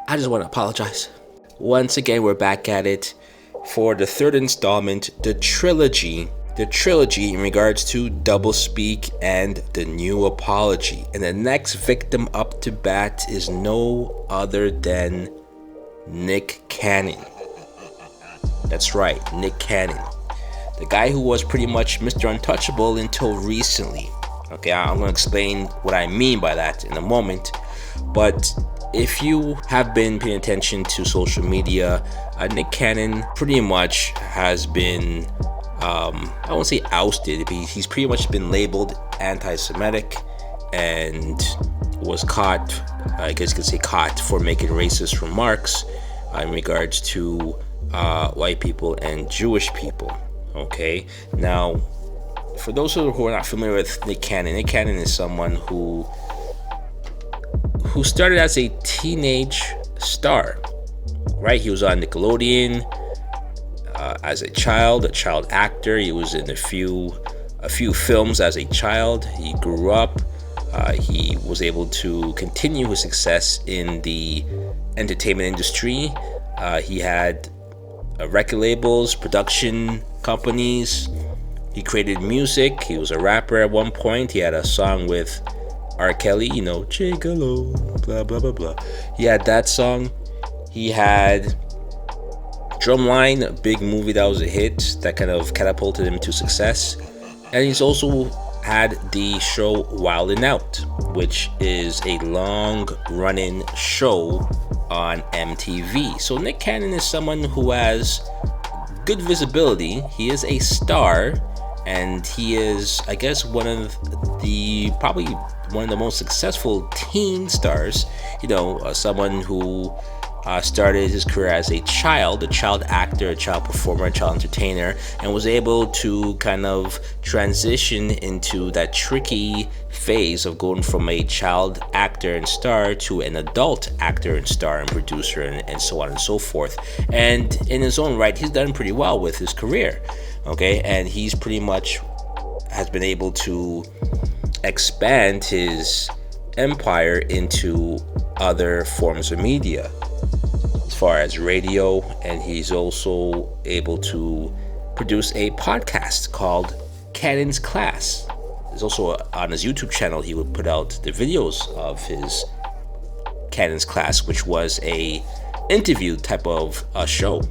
I just want to apologize. Once again, we're back at it for the third installment, the trilogy. The trilogy in regards to doublespeak and the new apology. And the next victim up to bat is no other than Nick Cannon. That's right, Nick Cannon. The guy who was pretty much Mr. Untouchable until recently. Okay, I'm going to explain what I mean by that in a moment. But if you have been paying attention to social media, Nick Cannon pretty much has been, I won't say ousted, but he's pretty much been labeled anti-Semitic and was caught, I guess you could say caught, for making racist remarks in regards to white people and Jewish people. Okay, now for those who are not familiar with Nick Cannon is someone who started as a teenage star, right? He was on Nickelodeon as a child actor. He was in a few films as a child. He grew up. He was able to continue his success in the entertainment industry. He had record labels, production companies. He created music. He was a rapper at one point. He had a song with R. Kelly, Gigolo, blah, blah, blah, blah. He had that song. He had Drumline, a big movie that was a hit that kind of catapulted him to success. And he's also had the show Wild 'N Out, which is a long-running show on MTV. So Nick Cannon is someone who has good visibility. He is a star, and he is, I guess, probably one of the most successful teen stars. Someone who started his career as a child actor, a child performer, a child entertainer, and was able to kind of transition into that tricky phase of going from a child actor and star to an adult actor and star and producer and so on and so forth. And in his own right, he's done pretty well with his career. Okay, and he's pretty much has been able to expand his empire into other forms of media as far as radio, and he's also able to produce a podcast called Cannon's Class. There's also on his YouTube channel, he would put out the videos of his Cannon's Class, which was a interview type of a show.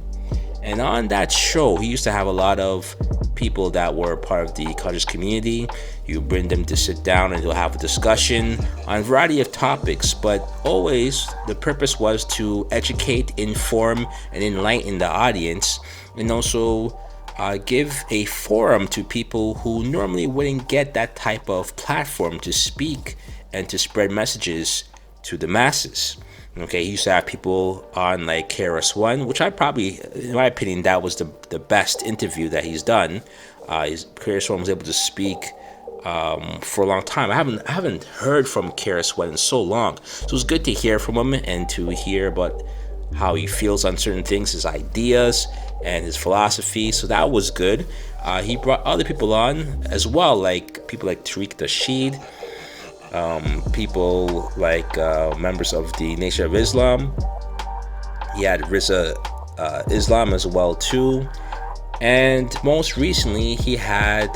And on that show, he used to have a lot of people that were part of the conscious community. You bring them to sit down and he'll have a discussion on a variety of topics, but always the purpose was to educate, inform, and enlighten the audience, and also give a forum to people who normally wouldn't get that type of platform to speak and to spread messages to the masses. Okay, he used to have people on like KRS-One, which in my opinion, that was the best interview that he's done. KRS-One was able to speak for a long time. I haven't heard from KRS-One in so long, so it was good to hear from him and to hear about how he feels on certain things, his ideas and his philosophy. So that was good. He brought other people on as well, like people like Tariq Nasheed. People like members of the Nation of Islam. He had Rizza Islam as well too, and most recently he had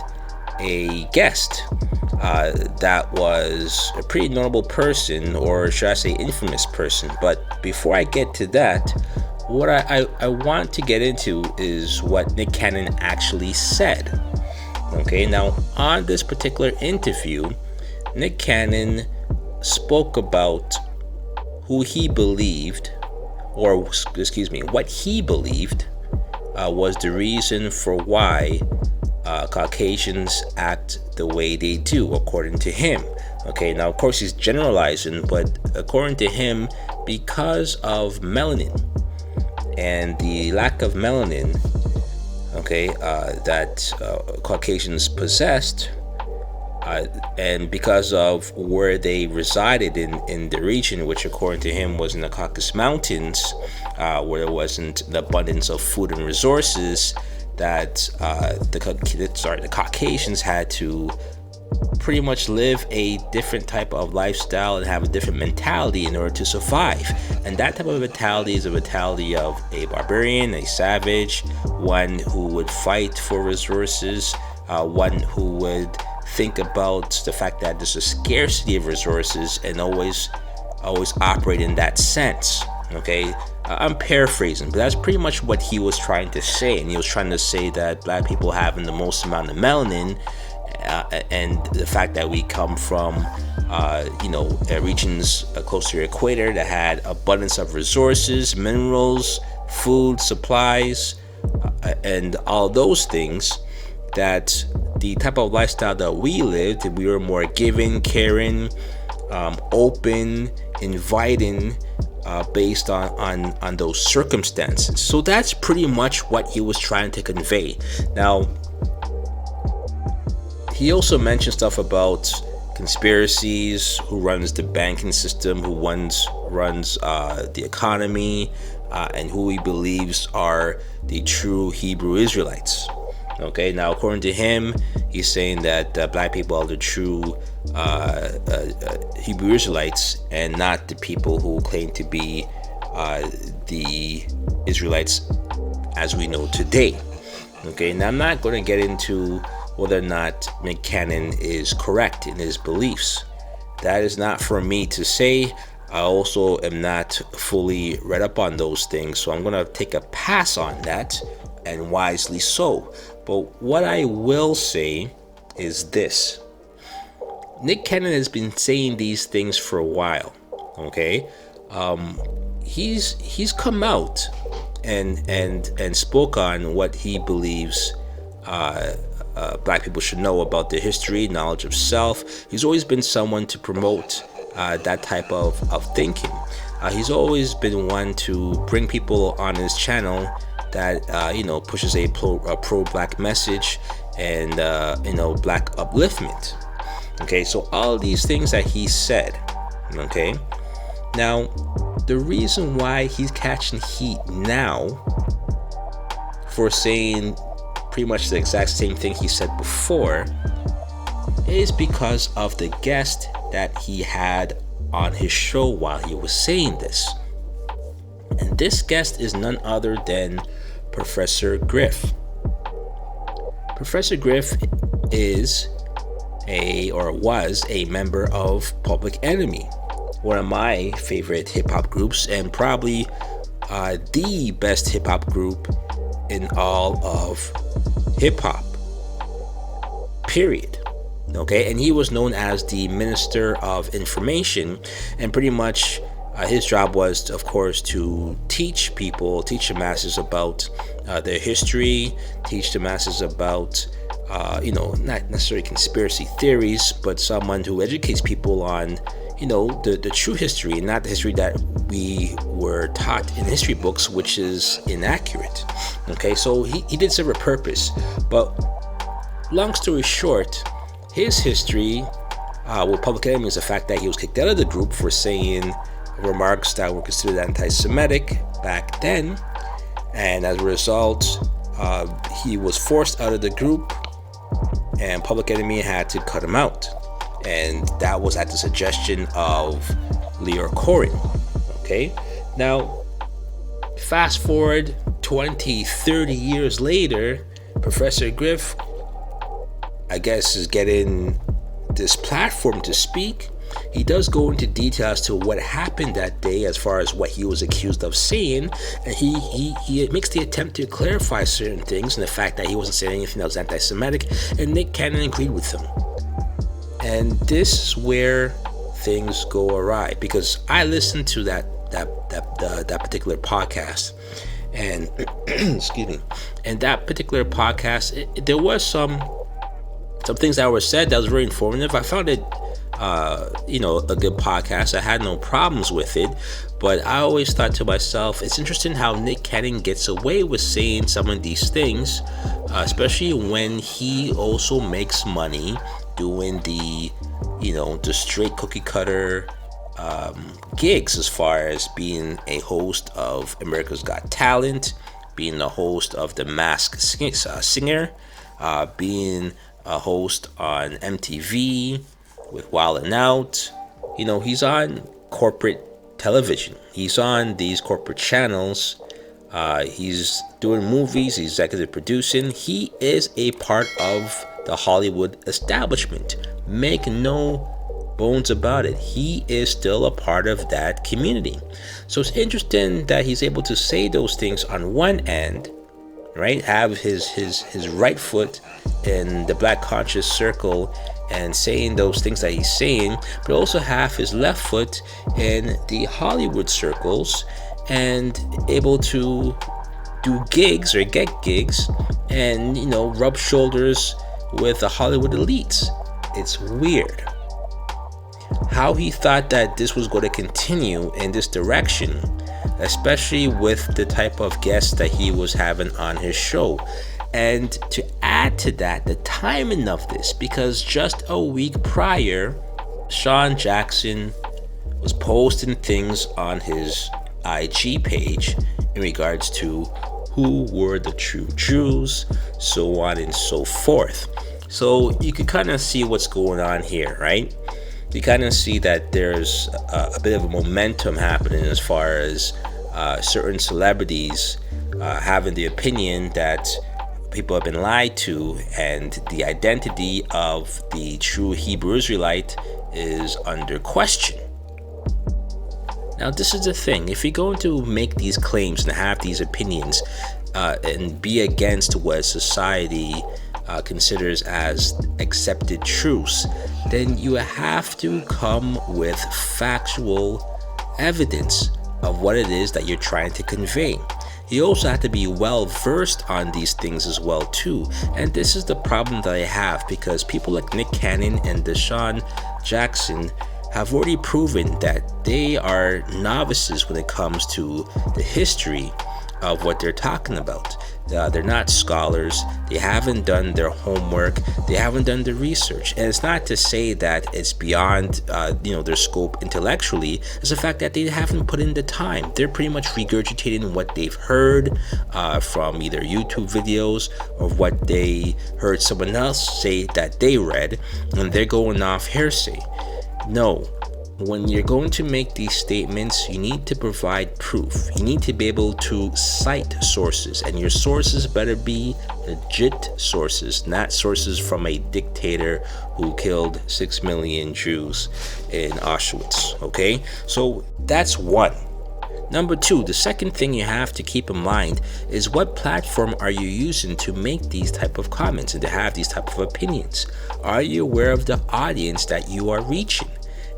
a guest that was a pretty notable person, or should I say infamous person. But before I get to that, what I want to get into is what Nick Cannon actually said. Okay, now on this particular interview, Nick Cannon spoke about who he believed, what he believed was the reason for why Caucasians act the way they do, according to him. Okay, now of course he's generalizing, but according to him, because of melanin and the lack of melanin, that Caucasians possessed, and because of where they resided in the region, which according to him was in the Caucasus Mountains, where there wasn't an abundance of food and resources, that the Caucasians had to pretty much live a different type of lifestyle and have a different mentality in order to survive. And that type of mentality is a mentality of a barbarian, a savage, one who would fight for resources, one who would think about the fact that there's a scarcity of resources and always operate in that sense. Okay, I'm paraphrasing, but that's pretty much what he was trying to say. And he was trying to say that black people having the most amount of melanin, and the fact that we come from regions close to the equator that had abundance of resources, minerals, food, supplies, and all those things, that the type of lifestyle that we lived, we were more giving, caring, open, inviting, based on those circumstances. So that's pretty much what he was trying to convey. Now, he also mentioned stuff about conspiracies, who runs the banking system, who runs the economy, and who he believes are the true Hebrew Israelites. Okay, now according to him, he's saying that black people are the true Hebrew Israelites and not the people who claim to be the Israelites as we know today. Okay, now I'm not going to get into whether or not Nick Cannon is correct in his beliefs. That is not for me to say. I also am not fully read up on those things, so I'm going to take a pass on that, and wisely so. But what I will say is this. Nick Cannon has been saying these things for a while, okay? He's come out and spoke on what he believes black people should know about their history, knowledge of self. He's always been someone to promote that type of thinking. He's always been one to bring people on his channel that pushes a pro-black message and black upliftment. Okay, so all these things that he said. Okay, now the reason why he's catching heat now for saying pretty much the exact same thing he said before is because of the guest that he had on his show while he was saying this. And this guest is none other than Professor Griff. Professor Griff was a member of Public Enemy, one of my favorite hip-hop groups, and probably the best hip-hop group in all of hip-hop, period. Okay, and he was known as the Minister of Information, and pretty much his job was, of course, to teach the masses about their history, teach the masses about not necessarily conspiracy theories, but someone who educates people on the true history, and not the history that we were taught in history books, which is inaccurate. Okay, so he did serve a purpose. But long story short, his history with Public Enemy is the fact that he was kicked out of the group for saying remarks that were considered anti-Semitic back then, and as a result, he was forced out of the group, and Public Enemy had to cut him out. And that was at the suggestion of Leor Cohen. Okay, now fast forward 20-30 years later, Professor Griff, I guess, is getting this platform to speak. He does go into detail as to what happened that day as far as what he was accused of saying, and he makes the attempt to clarify certain things and the fact that he wasn't saying anything that was anti-Semitic, and Nick Cannon agreed with him. And this is where things go awry, because I listened to that particular podcast, and excuse me, and that particular podcast, there was some things that were said that was very informative. I found it a good podcast. I had no problems with it, but I always thought to myself, it's interesting how Nick Cannon gets away with saying some of these things, especially when he also makes money doing the straight cookie cutter gigs, as far as being a host of America's Got Talent, being the host of The Masked Singer, being a host on MTV with Wild 'N Out. He's on corporate television. He's on these corporate channels. He's doing movies. He's executive producing. He is a part of the Hollywood establishment. Make no bones about it. He is still a part of that community. So it's interesting that he's able to say those things on one end, right? Have his right foot in the Black conscious circle and saying those things that he's saying, but also have his left foot in the Hollywood circles and able to do gigs or get gigs and, rub shoulders with the Hollywood elites. It's weird how he thought that this was going to continue in this direction, especially with the type of guests that he was having on his show. And to add to that, the timing of this, because just a week prior, Sean Jackson was posting things on his IG page in regards to who were the true Jews, so on and so forth. So you could kind of see what's going on here, right? You kind of see that there's a bit of a momentum happening as far as certain celebrities having the opinion that people have been lied to, and the identity of the true Hebrew Israelite is under question. Now, this is the thing. If you're going to make these claims and have these opinions and be against what society considers as accepted truths, then you have to come with factual evidence of what it is that you're trying to convey. You also have to be well versed on these things as well too. And this is the problem that I have, because people like Nick Cannon and Deshaun Jackson have already proven that they are novices when it comes to the history of what they're talking about. They're not scholars. They haven't done their homework. They haven't done the research. And it's not to say that it's beyond their scope intellectually. It's the fact that they haven't put in the time. They're pretty much regurgitating what they've heard from either YouTube videos or what they heard someone else say that they read, and they're going off hearsay. No. When you're going to make these statements, you need to provide proof. You need to be able to cite sources, and your sources better be legit sources, not sources from a dictator who killed 6 million Jews in Auschwitz. Okay, so that's one. Number two, the second thing you have to keep in mind is what platform are you using to make these type of comments and to have these type of opinions? Are you aware of the audience that you are reaching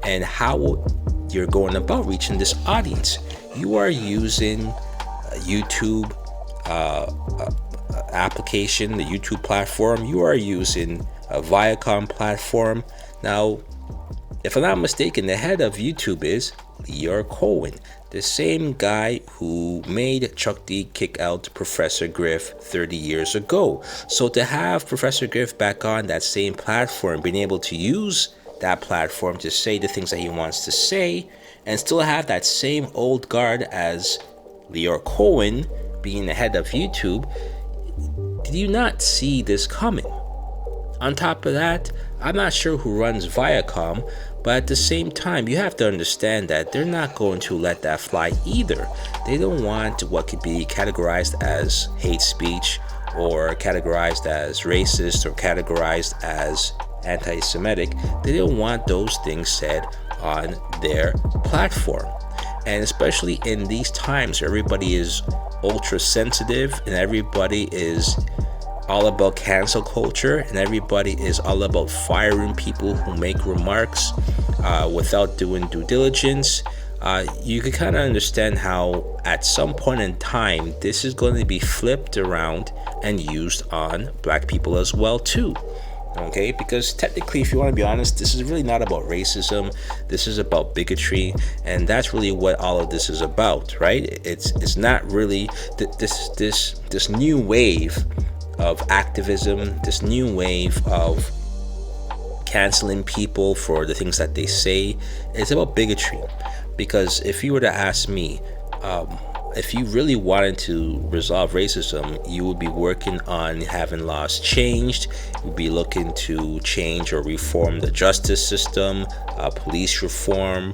and how you're going about reaching this audience? You are using a YouTube application, the YouTube platform. You are using a Viacom platform. Now, if I'm not mistaken, the head of YouTube is Lior Cohen, the same guy who made Chuck D kick out Professor Griff 30 years ago. So to have Professor Griff back on that same platform, being able to use that platform to say the things that he wants to say, and still have that same old guard as Lior Cohen being the head of YouTube, did you not see this coming? On top of that, I'm not sure who runs Viacom, but at the same time, you have to understand that they're not going to let that fly either. They don't want what could be categorized as hate speech, or categorized as racist, or categorized as anti-Semitic. They don't want those things said on their platform. And especially in these times, everybody is ultra sensitive and everybody is all about cancel culture, and everybody is all about firing people who make remarks without doing due diligence. You can kind of understand how at some point in time this is going to be flipped around and used on black people as well too. Okay, because technically, if you want to be honest, this is really not about racism. This is about bigotry, and that's really what all of this is about, right? It's not really this new wave of activism, this new wave of canceling people for the things that they say. It's about bigotry. Because if you were to ask me, if you really wanted to resolve racism, you would be working on having laws changed. You'd be looking to change or reform the justice system, police reform,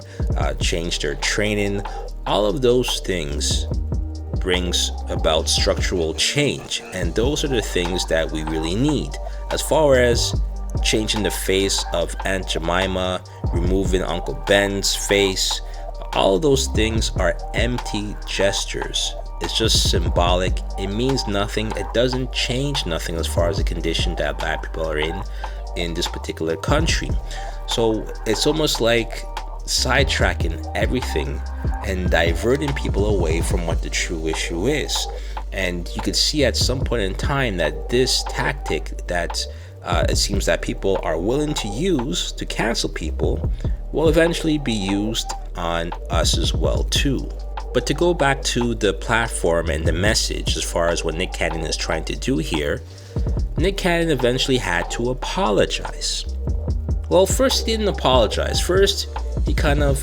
change their training. All of those things brings about structural change, and those are the things that we really need. As far as changing the face of Aunt Jemima, removing Uncle Ben's face, all of those things are empty gestures. It's just symbolic. It means nothing. It doesn't change nothing as far as the condition that black people are in this particular country. So it's almost like sidetracking everything and diverting people away from what the true issue is. And you could see at some point in time that this tactic that it seems that people are willing to use to cancel people will eventually be used on us as well too. But to go back to the platform and the message as far as what Nick Cannon is trying to do here, Nick Cannon eventually had to apologize. Well, first he didn't apologize. First, he kind of,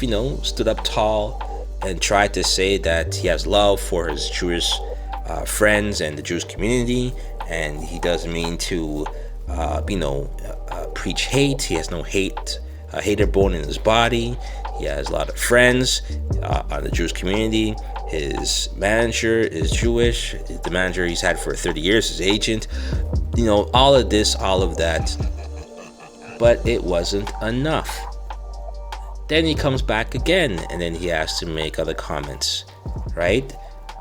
stood up tall and tried to say that he has love for his Jewish friends and the Jewish community, and he doesn't mean to, preach hate. He has no hater born in his body. He has a lot of friends on the Jewish community. His manager is Jewish. The manager he's had for 30 years, his agent. All of this, all of that. But it wasn't enough. Then he comes back again, and then he has to make other comments, right?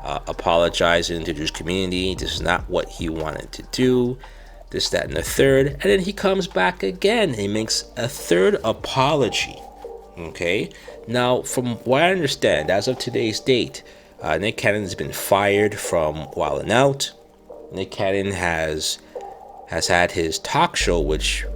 Apologizing to the Jewish community. This is not what he wanted to do. This, that, and the third. And then he comes back again, and he makes a third apology. Okay? Now, from what I understand, as of today's date, Nick Cannon has been fired from Wild 'N Out. Nick Cannon has had his talk show, which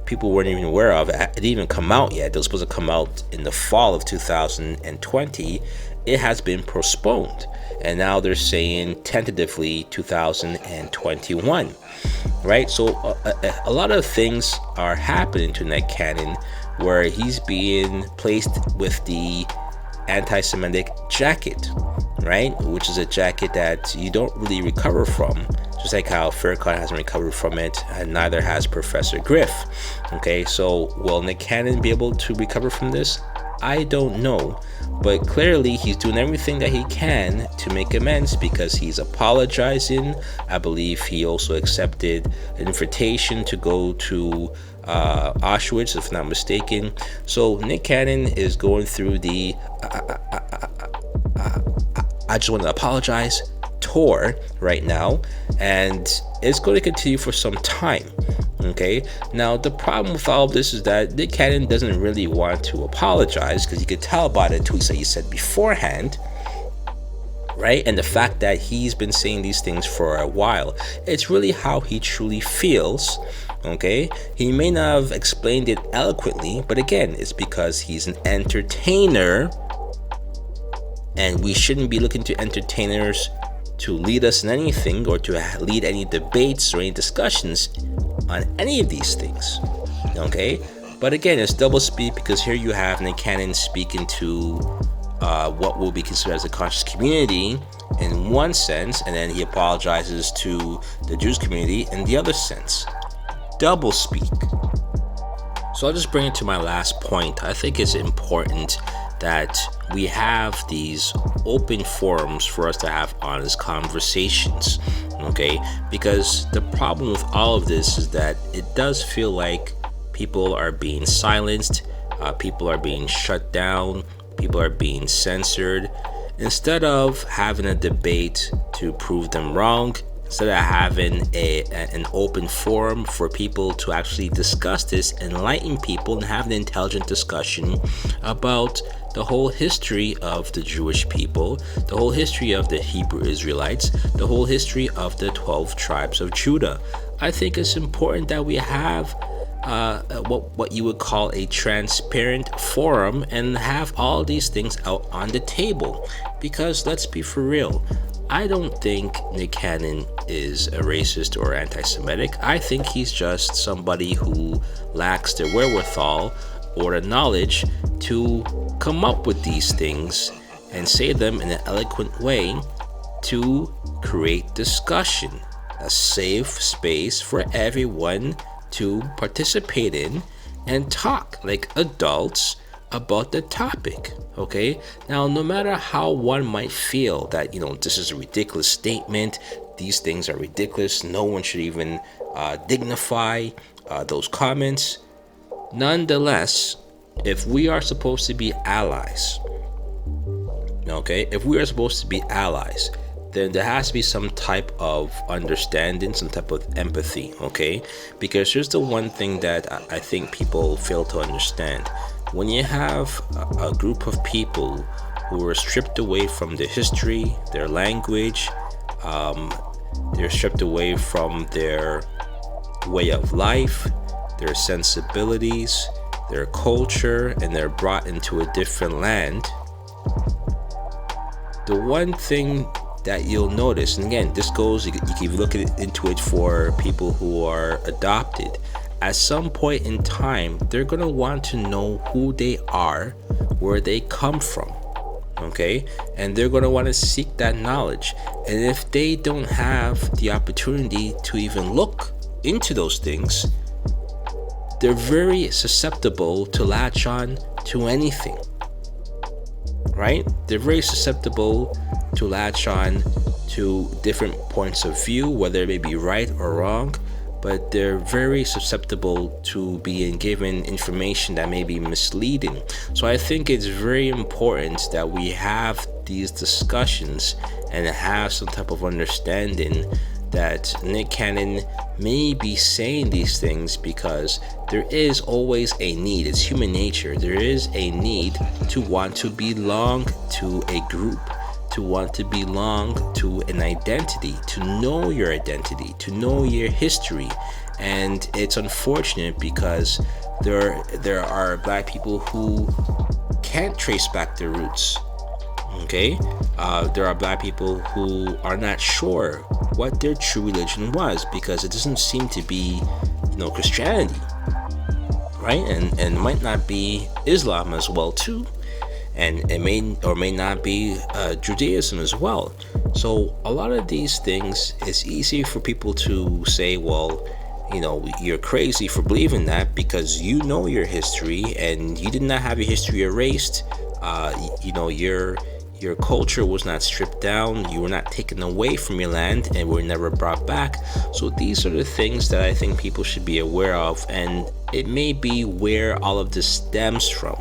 people weren't even aware of. It didn't even come out yet. It was supposed to come out in the fall of 2020. It has been postponed, and now they're saying tentatively 2021, right? So a lot of things are happening to Nick Cannon, where he's being placed with the anti-Semitic jacket, right? Which is a jacket that you don't really recover from, just like how Farrakhan hasn't recovered from it, and neither has Professor Griff. Okay, so will Nick Cannon be able to recover from this? I don't know, but clearly he's doing everything that he can to make amends, because he's apologizing. I believe he also accepted an invitation to go to Auschwitz, if not mistaken. So Nick Cannon is going through the I just want to apologize tour right now, and it's going to continue for some time. Okay, now the problem with all of this is that Nick Cannon doesn't really want to apologize, because you could tell by the tweets that he said beforehand, right? And the fact that he's been saying these things for a while. It's really how he truly feels. Okay, he may not have explained it eloquently, but again, it's because he's an entertainer, and we shouldn't be looking to entertainers to lead us in anything, or to lead any debates or any discussions on any of these things. Okay, but again, it's double speak, because here you have Nick Cannon speaking to what will be considered as a conscious community in one sense, and then he apologizes to the Jewish community in the other sense. Double speak. So I'll just bring it to my last point. I think it's important that we have these open forums for us to have honest conversations, okay? Because the problem with all of this is that it does feel like people are being silenced, people are being shut down, people are being censored. Instead of having a debate to prove them wrong, instead of having an open forum for people to actually discuss this, enlighten people, and have an intelligent discussion about the whole history of the Jewish people, the whole history of the Hebrew Israelites, the whole history of the 12 tribes of Judah. I think it's important that we have what you would call a transparent forum, and have all these things out on the table. Because let's be for real, I don't think Nick Cannon is a racist or anti-Semitic. I think he's just somebody who lacks the wherewithal or the knowledge to come up with these things and say them in an eloquent way to create discussion, a safe space for everyone to participate in and talk like adults about the topic. Okay, now no matter how one might feel that this is a ridiculous statement, these things are ridiculous, no one should even dignify those comments, nonetheless, if we are supposed to be allies, then there has to be some type of understanding, some type of empathy, okay? Because here's the one thing that I think people fail to understand. When you have a group of people who are stripped away from their history, their language, they're stripped away from their way of life, their sensibilities, their culture, and they're brought into a different land, the one thing that you'll notice, and again, this goes, you can look into it for people who are adopted. At some point in time, they're going to want to know who they are, where they come from, okay? And they're going to want to seek that knowledge. And if they don't have the opportunity to even look into those things, they're very susceptible to latch on to anything, right? They're very susceptible to latch on to different points of view, whether it may be right or wrong, but they're very susceptible to being given information that may be misleading. So I think it's very important that we have these discussions and have some type of understanding that Nick Cannon may be saying these things because there is always a need. It's human nature. There is a need to want to belong to a group, to want to belong to an identity, to know your identity, to know your history. And it's unfortunate because there are Black people who can't trace back their roots. Okay, there are Black people who are not sure what their true religion was because it doesn't seem to be, Christianity, right? And it might not be Islam as well too, and it may or may not be Judaism as well. So a lot of these things, it's easy for people to say, well, you're crazy for believing that because you know your history and you did not have your history erased. Your culture was not stripped down, you were not taken away from your land and were never brought back. So these are the things that I think people should be aware of, and it may be where all of this stems from.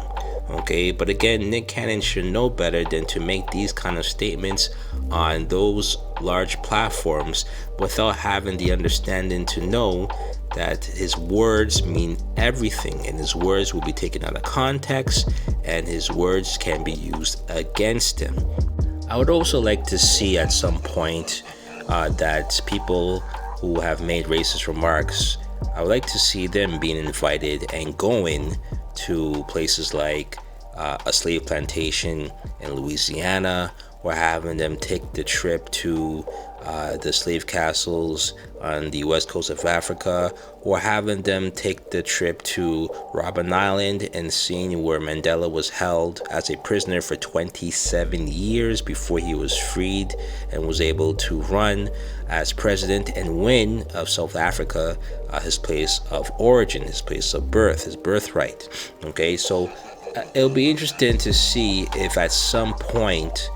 Okay, but again, Nick Cannon should know better than to make these kind of statements on those large platforms without having the understanding to know that his words mean everything, and his words will be taken out of context, and his words can be used against him. I would also like to see at some point that people who have made racist remarks, I would like to see them being invited and going to places like a slave plantation in Louisiana, or having them take the trip to the slave castles on the west coast of Africa, or having them take the trip to Robben Island and seeing where Mandela was held as a prisoner for 27 years before he was freed and was able to run as president and win of South Africa, his place of origin, his place of birth, his birthright. Okay, so it'll be interesting to see if at some point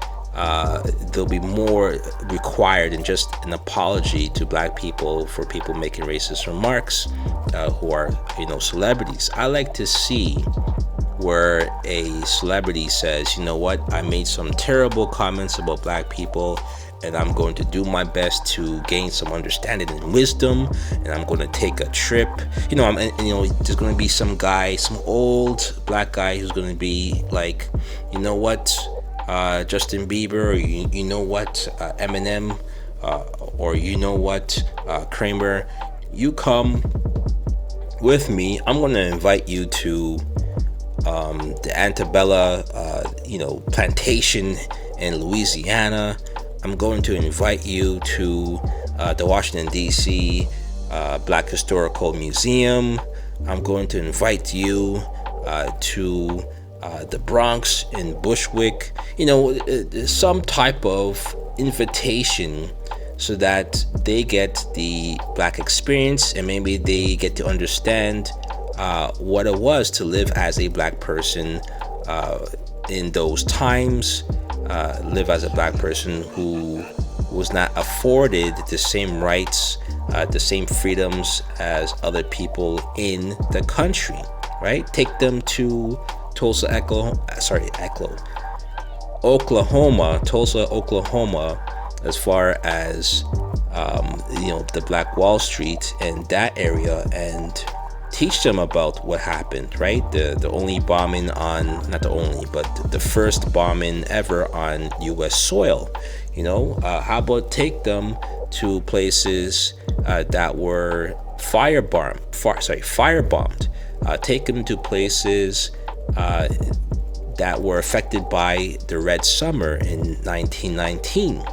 there'll be more required than just an apology to Black people for people making racist remarks who are, celebrities. I like to see where a celebrity says, you know what, I made some terrible comments about Black people, and I'm going to do my best to gain some understanding and wisdom, and I'm going to take a trip. There's going to be some guy, some old Black guy who's going to be like, you know what, Justin Bieber, or you know what, Eminem, or you know what, Kramer, you come with me. I'm going to invite you to the Antebella, plantation in Louisiana. I'm going to invite you to the Washington, D.C. Black Historical Museum. I'm going to invite you to the Bronx, in Bushwick, some type of invitation so that they get the Black experience and maybe they get to understand what it was to live as a Black person in those times, live as a Black person who was not afforded the same rights, the same freedoms as other people in the country, right? Take them to Tulsa, Oklahoma, as far as the Black Wall Street and that area, and teach them about what happened, right? The only bombing on, not the only, but the first bombing ever on U.S. soil. How about take them to places that were firebombed? Take them to places that were affected by the Red Summer in 1919,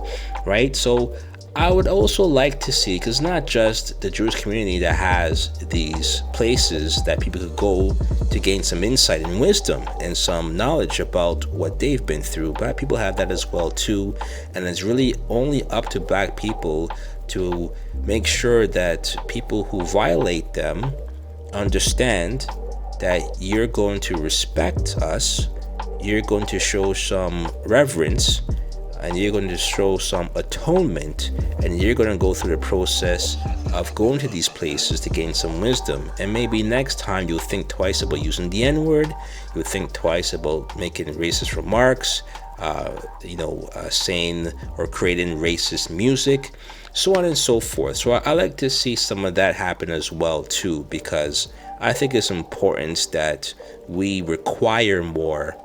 right? So I would also like to see, because not just the Jewish community that has these places that people could go to gain some insight and wisdom and some knowledge about what they've been through. Black people have that as well too, and it's really only up to Black people to make sure that people who violate them understand that you're going to respect us, you're going to show some reverence, and you're going to show some atonement, and you're going to go through the process of going to these places to gain some wisdom. And maybe next time you'll think twice about using the N-word, you'll think twice about making racist remarks, saying or creating racist music, so on and so forth. So I like to see some of that happen as well too, because I think it's important that we require more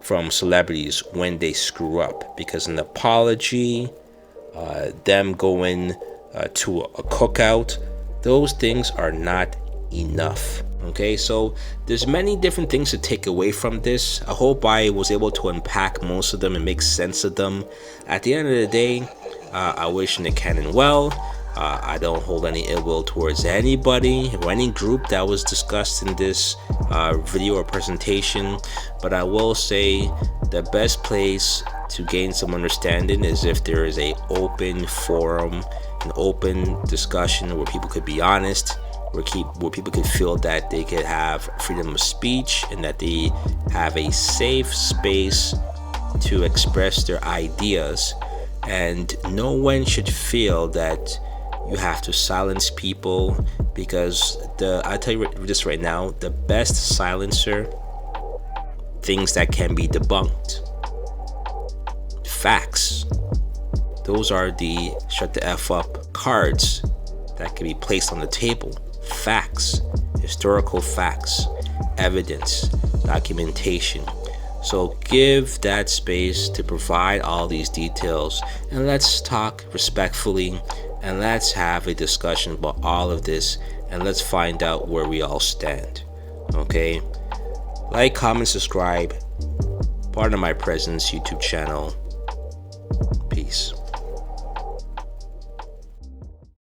from celebrities when they screw up, because an apology, them going to a cookout, those things are not enough. Okay, so there's many different things to take away from this. I hope I was able to unpack most of them and make sense of them. At the end of the day, I wish Nick Cannon well. I don't hold any ill will towards anybody or any group that was discussed in this video or presentation, but I will say the best place to gain some understanding is if there is a open forum, an open discussion where people could be honest, where people could feel that they could have freedom of speech and that they have a safe space to express their ideas, and no one should feel that you have to silence people, because I'll tell you this right now, the best silencer, things that can be debunked, facts. Those are the shut the F up cards that can be placed on the table. Facts, historical facts, evidence, documentation. So give that space to provide all these details, and let's talk respectfully, and let's have a discussion about all of this, and let's find out where we all stand. Okay? Like, comment, subscribe. Pardon My Presence YouTube channel. Peace.